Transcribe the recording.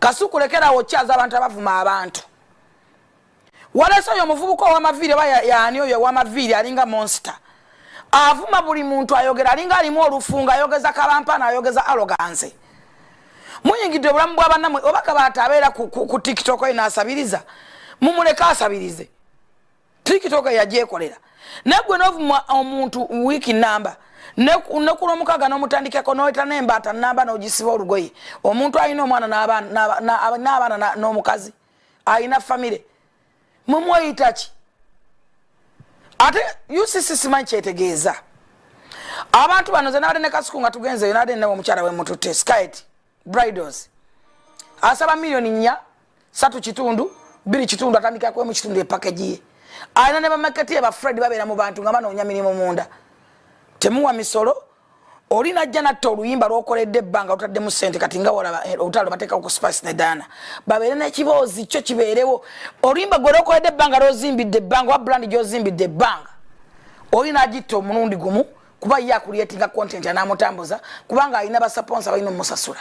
kasukulekera okyaza abantu abavuma abantu waleso yo muvubuko wa maviri yani oyo wa maviri alinga monster avuma buli muntu ayogera alinga alimu olufunga ayogeza kabampana ayogeza arrogance muyingidde bulamu bw'abannamwe obaka batabeera ku TikTok ina asabiriza mumuleka asabirize TikTok yajekolera negwe novuma omuntu wiki namba nekulo mukaga no mutandikeko noita nembata namba no gisiba olugoyi omuntu ayina omwana n'abaana n'omukazi ayina family mumweyitachi ate UCC simanyi kyetegeeza abantu bano ze nabadde ne kasuku nga tugenze nabadde ne omukyala we mututte skite bridals asaba milioni 4 3 kitundu 2 kitundu atandika kwa mu kitundu epackage ye ayina ne bamaketi ba Fred babeera mu bantu nga bano nyamirimu munda temuwa misolo olina jana toluyimba lwokoledde ebbanga otadde mu sente kati nga wala otalo bateka ku spice ne dana babeere n'ekibozi kyo kibeerewo olimba gwe lwokoledde ebbanga lozimbidde ebbanga wa brand gyozimbidde ebbanga olina agitto omulundi gumu kuba ye akulietinga content anamutambuza kubanga alina ba sponsor balina omusasula